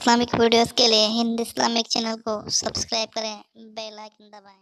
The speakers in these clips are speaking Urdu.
اسلامک ویڈیوز کے لیے ہند اسلامک چینل کو سبسکرائب کریں، بیل آئکن دبائیں۔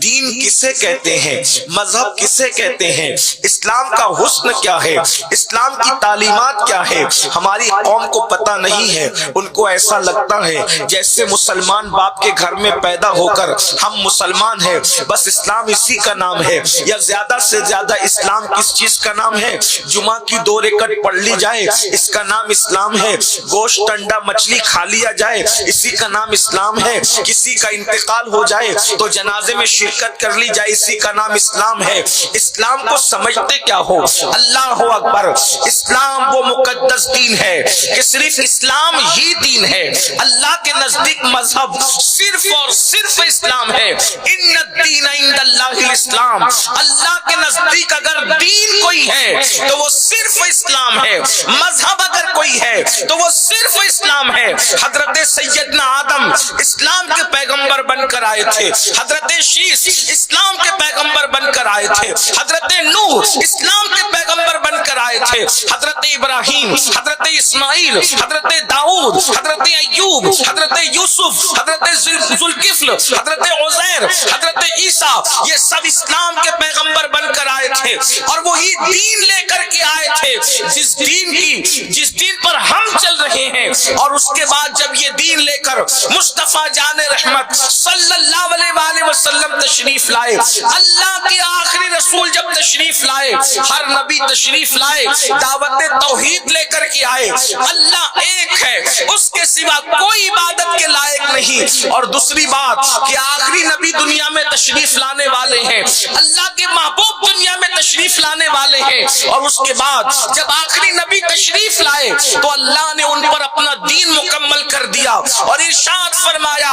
دین کسے کہتے ہیں، مذہب کسے کہتے ہیں، اسلام کا حسن کیا ہے، اسلام کی تعلیمات کیا ہے، ہماری قوم کو پتہ نہیں ہے۔ ان کو ایسا لگتا ہے جیسے مسلمان باپ کے گھر میں پیدا ہو کر ہم مسلمان ہیں، بس اسلام اسی کا نام ہے، یا زیادہ سے زیادہ اسلام کس چیز کا نام ہے؟ جمعہ کی 2 رکعت پڑھ لی جائے، اس کا نام اسلام ہے۔ گوشت انڈا مچھلی کھا لیا جائے، اسی کا نام اسلام ہے۔ کسی کا انتقال ہو جائے تو جنازے میں شرکت کر لی جائے، اسی کا نام اسلام ہے۔ اسلام کو سمجھتے کیا ہو؟ اللہ اکبر! اسلام وہ مقدس دین ہے کہ صرف اسلام ہی دین ہے۔ اللہ کے نزدیک مذہب صرف اور صرف اسلام ہے۔ ان الدین عند اللہ الاسلام، اللہ کے نزدیک اگر دین کوئی ہے تو وہ صرف اسلام ہے، مذہب اگر کوئی ہے تو وہ صرف اسلام ہے۔ حضرت سیدنا آدم اسلام کے پیغمبر بن کر آئے تھے، حضرت شیس اسلام کے پیغمبر بن کر آئے تھے، حضرت نوح اسلام کے پیغمبر بن کر آئے تھے، حضرت ابراہیم، حضرت اسماعیل، حضرت داؤد، حضرت ایوب، حضرت یوسف، حضرت ذوالکفل، حضرت عزیر، حضرت عیسیٰ، یہ سب اسلام کے پیغمبر بن کر آئے تھے، اور وہی دین لے کر کے آئے تھے جس دین پر ہم چل رہے ہیں۔ اور اس کے بعد جب یہ دین لے کر مصطفیٰ جان رحمت صلی اللہ علیہ وسلم تشریف لائے، اللہ کے آخری رسول جب تشریف لائے، ہر نبی تشریف لائے، دعوت توحید لے کر کے آئے، اللہ ایک ہے، اس کے سوا کوئی عبادت کے لائق نہیں۔ اور دوسری بات کہ آخری نبی دنیا میں تشریف لانے والے ہیں، اللہ کے محبوب دنیا میں تشریف لانے والے ہیں، اور اس کے بعد جب آخری نبی تشریف لائے تو اللہ نے ان پر اپنا دین مکمل کر دیا، اور ارشاد فرمایا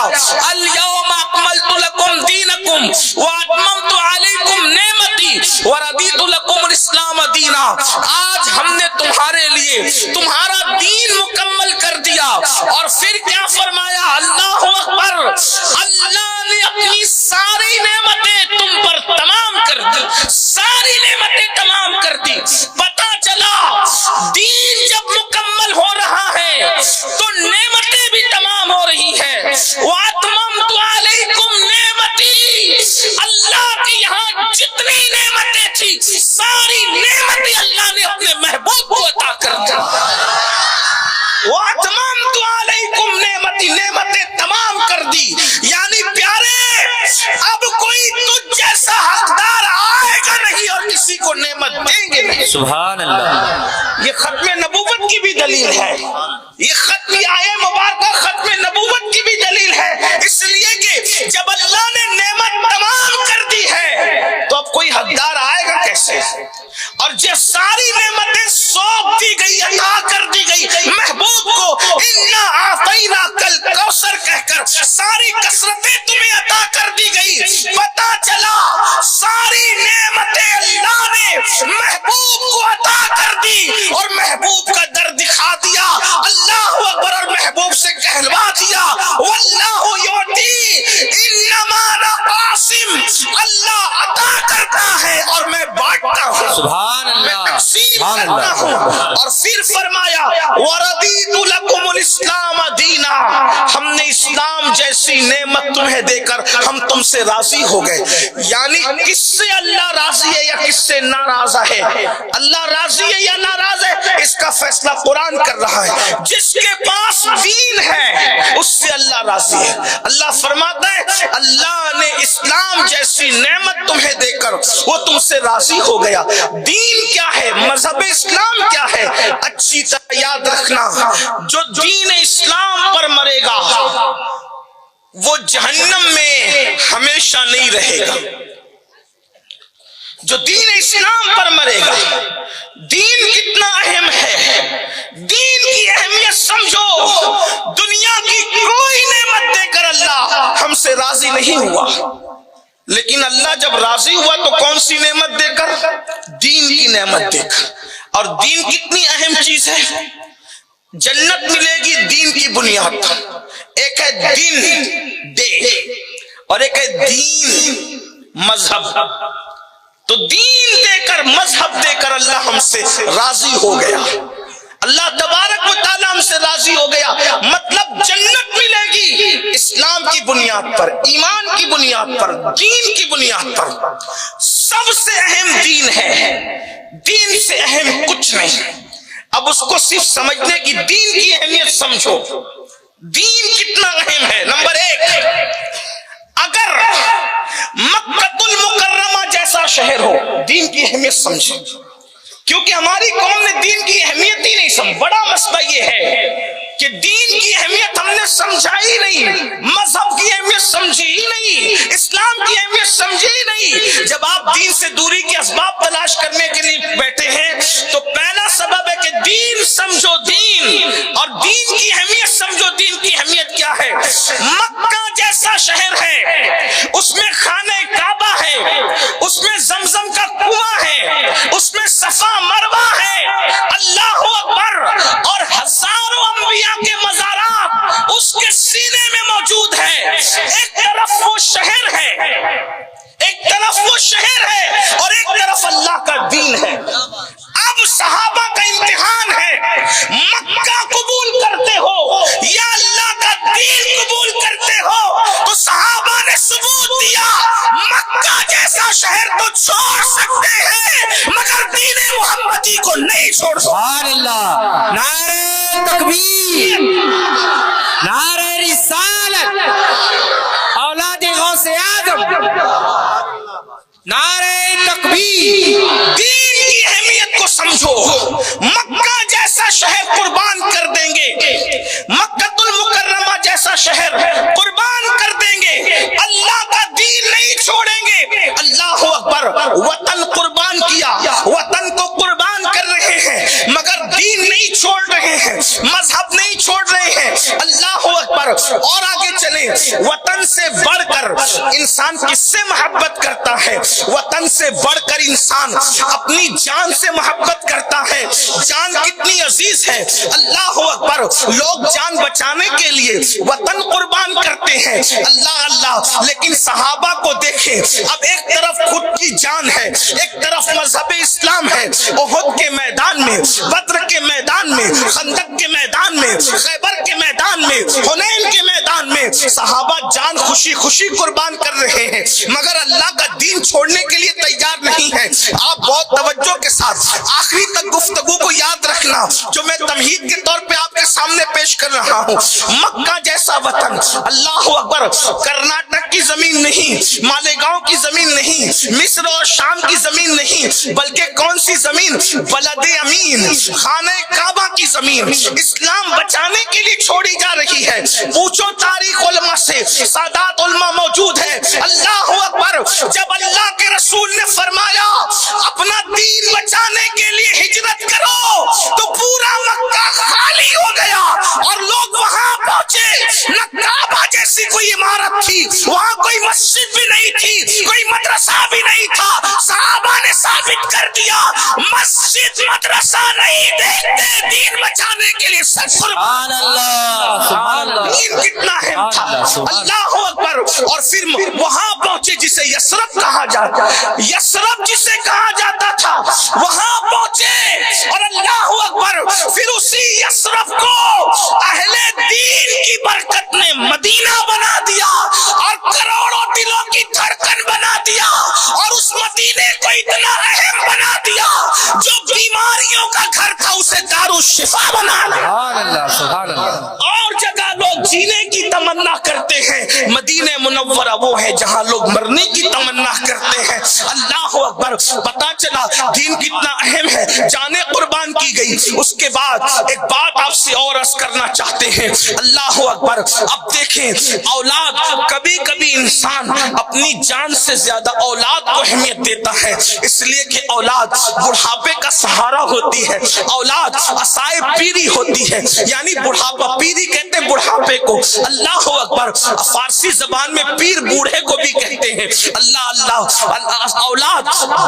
الیوم اکملت لکم دینکم واتممت علیکم نعمتی ورضیت لکم الاسلام دینا۔ آج ہم نے تمہارے لیے تمہارا دین مکمل کر دیا۔ اور پھر کیا فرمایا؟ اللہ اکبر! اللہ نے اپنی ساری نعمتیں تم پر تمام کر دی، ساری نعمتیں تمام کر دی۔ پتہ چلا دین جب مکمل ہو رہا ہے تو نعمتیں بھی تمام ہو رہی ہے۔ وَأَتْمَمْتُ عَلَيْكُمْ نِعْمَتِي، اللہ کے یہاں جتنی نعمتیں تھی ساری نعمتیں اللہ نے اپنے محبوب کو عطا کر دی۔ وَأَتْمَمْتُ عَلَيْكُمْ نِعْمَتِي، نعمتیں تمام کر دی۔ یعنی پیارے، اب کوئی تجھ جیسا حقدار آئے گا نہیں اور کسی کو نعمت دیں گے نہیں۔ سبحان اللہ! یہ ختم نبوت کی بھی دلیل ہے، یہ ختم آیہ مبارکہ ختم نبوت کی بھی دلیل ہے، اس لیے کہ جب اللہ نے نعمت تمام کر دی ہے تو اب کوئی حقدار آئے گا کیسے؟ اور جب ساری نعمتیں سونپ دی گئی، عطا کر دی گئی محبوب کو، انا اعطیناک الکوثر کہہ کر ساری کثرتیں تمہیں عطا کر دی گئی، پتہ چلا ساری نعمتیں اللہ نے محبوب کو عطا کر دی اور محبوب کا در دکھا دیا۔ اللہ اکبر! اور محبوب سے کہلوا دیا واللہ یعطی انما انا قاسم، اللہ عطا کرتا ہے اور میں بانٹتا ہوں، سبحان اللہ! تقسیم کرتا ہوں۔ اور پھر فرمایا وَرَضِيتُ لَكُمُ الْإِسْلَامَ دِينًا، ہم نے اسلام جیسی نعمت تمہیں دے کر ہم تم سے راضی ہو گئے۔ یعنی کس سے اللہ راضی ہے یا کس سے ناراض ہے؟ اللہ راضی ہے یا ناراض ہے اس کا فیصلہ قرآن کر رہا ہے۔ جس کے پاس دین ہے اس سے اللہ راضی ہے۔ اللہ فرماتا ہے اللہ نے اسلام جیسی نعمت تمہیں دے کر وہ تم سے راضی ہو گیا۔ دین کیا ہے؟ مذہب اسلام کیا ہے؟ اچھی طرح یاد رکھنا، جو دین اسلام پر مرے گا وہ جہنم میں ہمیشہ نہیں رہے گا۔ جو دین اسلام پر مرے گا، دین کتنا اہم ہے، دین کی اہمیت سمجھو۔ دنیا کی کوئی نعمت دے کر اللہ ہم سے راضی نہیں ہوا، لیکن اللہ جب راضی ہوا تو کون سی نعمت دے کر؟ دین کی نعمت دے کر۔ اور دین کتنی اہم چیز ہے، جنت ملے گی دین کی بنیاد پر۔ ایک ہے دین دے اور ایک ہے دین مذہب۔ تو دین دے کر مذہب دے کر اللہ ہم سے راضی ہو گیا، اللہ تبارک و تعالیٰ ہم سے راضی ہو گیا۔ مطلب اسلام کی بنیاد پر، ایمان کی بنیاد پر، دین کی بنیاد پر سب سے اہم دین ہے، دین سے اہم کچھ نہیں۔ اب اس کو صرف سمجھنے کی، دین کی اہمیت سمجھو، دین کتنا اہم ہے۔ نمبر 1، اگر مکہ المکرمہ جیسا شہر ہو، دین کی اہمیت سمجھیں، کیونکہ ہماری قوم نے دین کی اہمیت ہی نہیں سمجھ۔ بڑا مسئلہ یہ ہے کہ دین کی اہمیت ہم نے سمجھا ہی نہیں، مذہب کی اہمیت سمجھی ہی نہیں، اسلام کی اہمیت سمجھی ہی نہیں۔ جب آپ دین سے دوری کے اسباب تلاش کرنے کے لیے بیٹھے ہیں تو پہلا سبب ہے کہ دین سمجھو، دین، اور دین کی اہمیت سمجھو۔ دین کی اہمیت کیا ہے؟ مکہ جیسا شہر ہے، اس میں خانہ کعبہ ہے، اس میں زمزم کا کنواں ہے، اس میں صفا مروہ ہے، اللہ اکبر، اور ہزاروں انبیاء کے مزارات اس کے سینے میں موجود ہے۔ ایک طرف وہ شہر ہے، ایک طرف وہ شہر ہے، اور ایک طرف اللہ کا دین ہے۔ اب صحابہ کا امتحان ہے، مکہ قبول کرتے ہو یا اللہ کا دین قبول کرتے ہو؟ تو صحابہ نے ثبوت دیا، مکہ جیسا شہر تو چھوڑ سکتے ہیں مگر دین محمدی کو نہیں چھوڑ سکتے۔ سبحان اللہ، نعرہ تکبیر، نعرہ رسالت، اولاد غوث اعظم، نعرہ تکبیر۔ دین کی اہمیت کو سمجھو، مکہ جیسا شہر قربان کر دیں گے، مکہ المکرمہ جیسا شہر قربان کر دیں گے، اللہ کا دین نہیں چھوڑیں گے۔ اللہ اکبر، وطن قربان کیا، وطن کو قربان کر رہے ہیں مگر دین نہیں چھوڑ رہے ہیں، مذہب نہیں چھوڑ رہے ہیں۔ اللہ اکبر، اور آگے چلیں، وطن سے بڑھ کر انسان کس سے محبت کرتا ہے؟ وطن سے بڑھ کر انسان اپنی جان سے محبت کرتا ہے۔ جان کتنی عزیز ہے، اللہ اکبر، لوگ جان بچانے کے لیے وطن قربان کرتے ہیں، اللہ اللہ۔ لیکن صحابہ کو دیکھیں، اب ایک طرف خود کی جان ہے، ایک طرف مذہب اسلام ہے۔ احد کے میدان میں، بدر کے میدان میں، خندق کے میدان میں، خیبر کے میدان میں، حنین کے میدان میں صحابہ جان خوشی خوشی قربان کر رہے ہیں مگر اللہ کا دین چھوڑنے کے لیے تیار نہیں ہے۔ آپ بہت توجہ کے ساتھ آخری تک گفتگو کو یاد رکھنا جو میں تمہید کے طور پہ آپ کے سامنے پیش کر رہا ہوں۔ مکہ جیسا وطن، اللہ اکبر، کرناٹک کی زمین نہیں، مالیگاؤں کی زمین نہیں، مصر اور شام کی زمین نہیں، بلکہ کون سی زمین؟ بلد امین، خانہ کعبہ کی زمین اسلام بچانے کے لیے چھوڑی جا رہی ہے۔ پوچھو تاریخ علماء سے، سادات علماء موجود ہے۔ اللہ اکبر، جب اللہ کے رسول نے فرمایا اپنا دین بچانے کے لیے ہجرت کرو تو پورا مکہ خالی ہو گیا اور لوگ وہاں پہنچے، نہ کعبہ جیسی کوئی عمارت تھی، وہاں کوئی مسجد بھی نہیں تھی، کوئی مدرسہ بھی نہیں تھا۔ صحابہ نے ثابت کر دیا مسجد مدرسہ نہیں دیکھتے، دین بچانے کے لیے سبحان اللہ، سبحان اللہ، دین کتنا اہم تھا، اللہ اکبر۔ اور پھر وہاں پہنچے جسے یثرب کہا جاتا، یثرب جسے کہا جاتا تھا، وہاں پہنچے اور اللہ اکبر، پھر اسی یثرب کو اہل دین کی برکت نے مدینہ بنا دیا اور کروڑوں دلوں کی دھڑکن بنا دیا، اور اس مدینے کو اتنا اہم بنا دیا جو بیماریوں کا گھر تھا اسے دارالشفا بنا دیا۔ سبحان اللہ، سبحان اللہ۔ اور جگہ لوگ جینے کی تمنا کرتے ہیں، مدینہ منورہ وہ ہے جہاں لوگ مرنے کی تمنا کرتے ہیں۔ اللہ اکبر، پتا چلا دین کتنا اہم ہے، جانیں قربان کی گئی۔ اس کے بعد ایک بات آپ سے اور عرض کرنا چاہتے ہیں، اللہ اکبر۔ اب دیکھیں، اولاد، کبھی کبھی انسان اپنی جان سے زیادہ اولاد کو اہمیت دیتا ہے، اس لیے کہ اولاد بڑھاپے کا سہارا ہوتی ہے، اولاد عصائے پیری ہوتی ہے، یعنی بڑھاپا، پیری کہتے ہیں بڑھاپے کو، اللہ اکبر۔ فارسی زبان میں پیر بوڑھے کو بھی کہتے ہیں، اللہ اللہ۔ اولاد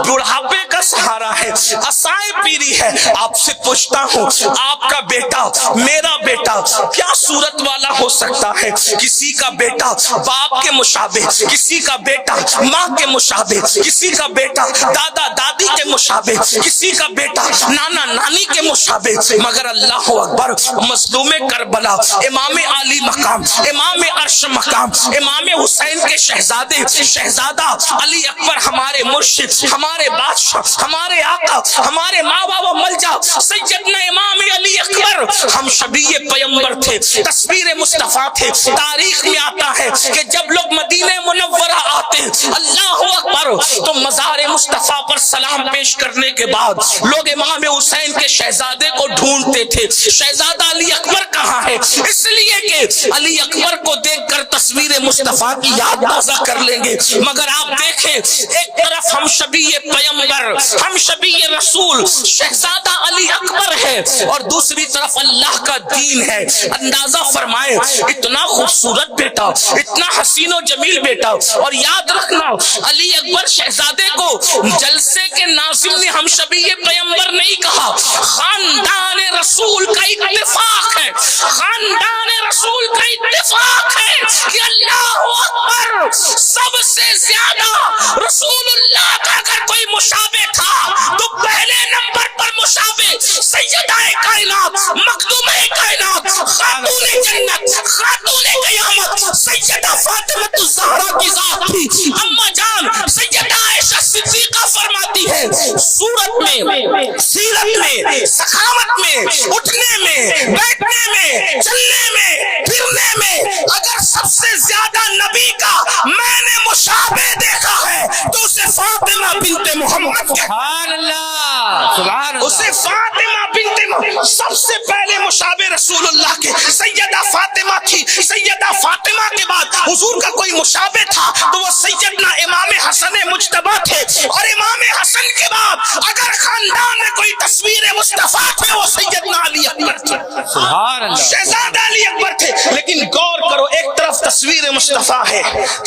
بڑھاپے کا سہارا ہے، عصائے پیری ہے۔ آپ سے پوچھتا ہوں، آپ کا بیٹا، میرا بیٹا کیا صورت والا ہو سکتا ہے، کسی کا بیٹا باپ کے مشابہ، کسی کا بیٹا ماں کے مشابہ، کسی کا بیٹا دادا دادی کے مشابہ، کسی کا بیٹا نانا نانی کے مشابہ، مگر اللہ اکبر مظلوم کربلا، امام علی مقام، امام عرش مقام، امام حسین کے شہزادے شہزادہ علی اکبر، ہمارے مرشد، ہمارے بادشاہ، ہمارے آقا، ہمارے ماں باپ ملجا سیدنا امام علی اکبر، ہم شبیہ پیغمبر تھے، تصویر مصطفیٰ تھے۔ تاریخ میں آتا ہے کہ جب لوگ مدینہ منورہ آتے اللہ اکبر تو مزار مصطفیٰ پر سلام پیش کرنے کے بعد لوگ امام حسین کے شہزادے کو ڈھونڈتے تھے، شہزادہ علی اکبر کہاں ہے؟ اس لیے کہ علی اکبر کو دیکھ کر تصویر مصطفیٰ کی یاد تازہ کر لیں گے۔ مگر آپ دیکھیں ایک طرف ہم شبیہ پیغمبر، ہم شبیہ رسول شہزادہ علی اکبر ہے، اور دوسری طرف اللہ کا دین ہے۔ اندازہ فرمائے اتنا خوبصورت بیٹا، اتنا حسین و جمیل بیٹا، اور یاد رکھنا علی اکبر شہزادے کو جلسے کے ناظم نے ہم شبیہ پیغمبر نہیں کہا، خاندان رسول کا اتفاق ہے، خاندان رسول کا اتفاق ہے کہ اللہ اکبر سب سے زیادہ رسول اللہ کا اگر کوئی مشابہ تھا تو پہلے نمبر پر مشابہ سیدہ کائنات، مخدومہ کائنات، خاتون جنت، خاتون قیامت سیدہ فاطمہ الزہرا کی ذات تھی۔ اما جان سیدہ عائشہ صدیقہ فرماتی ہے صورت میں، سیرت میں، سخاوت میں، اٹھنے میں، بیٹھنے میں، چلنے میں، پھرنے میں اگر سب سے زیادہ نبی کا میں نے مشابہ دیکھا ہے تو اسے فاطمہ بنت محمد سبحان اللہ، سبحان اللہ، اسے فاطمہ بنت محمد سب سے پہلے مشابہ رسول اللہ کے سیدہ فاطمہ تھی۔ سیدہ فاطمہ کے بعد حضور کا کوئی مشابہ تھا تو وہ سیدنا امام حسن مجتبی تھے، اور امام حسن کے بعد اگر خاندان میں کوئی تصویر مصطفیٰ تھے وہ سیدنا علی اکبر تھے، سبحان اللہ، شہزادہ علی اکبر تھے۔ لیکن غور کرو ایک طرف تصویر مصطفیٰ ہے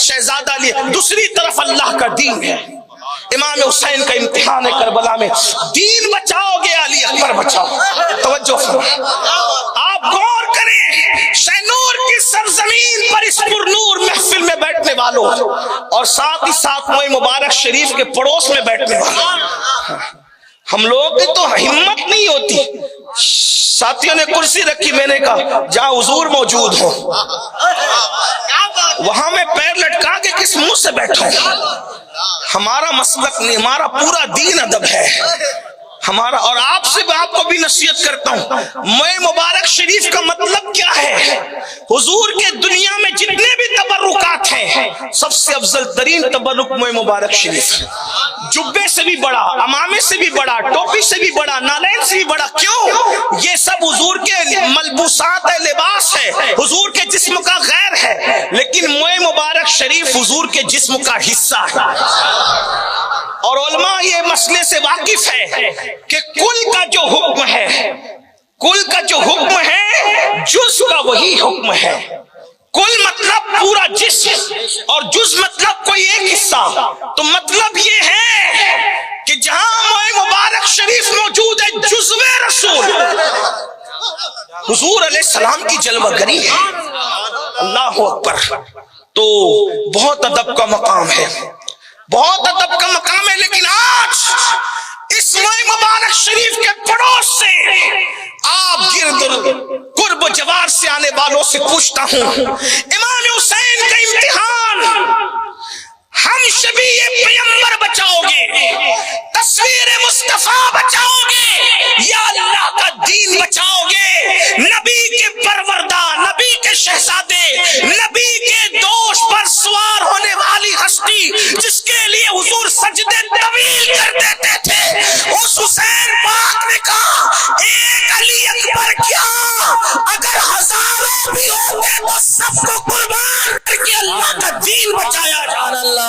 شہزادہ علی، دوسری طرف اللہ کا دین ہے۔ امام حسین کا امتحان ہے کربلا میں، دین بچاؤ گے علی اکبر بچاؤ۔ توجہ فرمائیں، آپ غور کریں شہنور کی سرزمین پر اس پر نور محفل میں بیٹھنے والوں اور ساتھ ہی ساتھ موئے مبارک شریف کے پڑوس میں بیٹھنے والوں، ہم لوگوں کی تو ہمت نہیں ہوتی۔ ساتھیوں نے کرسی رکھی، میں نے کہا جہاں حضور موجود ہو وہاں میں پیر لٹکا کے کس منہ سے بیٹھا ہوں؟ ہمارا مسلک نہیں، ہمارا پورا دین ادب ہے ہمارا، اور آپ سے آپ کو بھی نصیحت کرتا ہوں موئے مبارک شریف کا مطلب کیا ہے؟ حضور کے دنیا میں جتنے بھی تبرکات ہیں سب سے افضل ترین تبرک موئے مبارک شریف، جبے سے بھی بڑا، امامے سے بھی بڑا، ٹوپی سے بھی بڑا، نالین سے بھی بڑا۔ کیوں؟ یہ سب حضور کے ملبوسات ہے، لباس ہے، حضور کے جسم کا غیر ہے، لیکن موئے مبارک شریف حضور کے جسم کا حصہ ہے۔ اور علماء یہ مسئلے سے واقف ہے کہ کل کا جو حکم ہے، کل کا جو حکم ہے جز کا وہی حکم ہے۔ کل مطلب پورا جسم اور جز مطلب کوئی ایک حصہ، تو مطلب یہ ہے کہ جہاں موئے مبارک شریف موجود ہے جزو رسول حضور علیہ السلام کی جلوہ گری ہے۔ اللہ اکبر، تو بہت ادب کا مقام ہے، بہت ادب کا مقام ہے۔ لیکن آج اس موئے مبارک شریف کے پڑوس سے آپ گرد قرب و جوار سے آنے والوں سے پوچھتا ہوں، امام حسین کا امتحان، ہم شبیہ پیغمبر بچاؤ گے، تصویر مصطفیٰ بچاؤ گے، یا اللہ کا دین بچاؤ گے؟ نبی کے پروردہ، نبی کے شہزادے، نبی کے دوش پر سوار ہونے والی ہستی جس کے لیے حضور سجدے طویل کر دیتے تھے، اس حسین پاک نے کہا ایک علی اکبر کیا اگر ہزاروں بھی ہوتے تو سب کو قربان کر کے اللہ کا دین بچایا جانا۔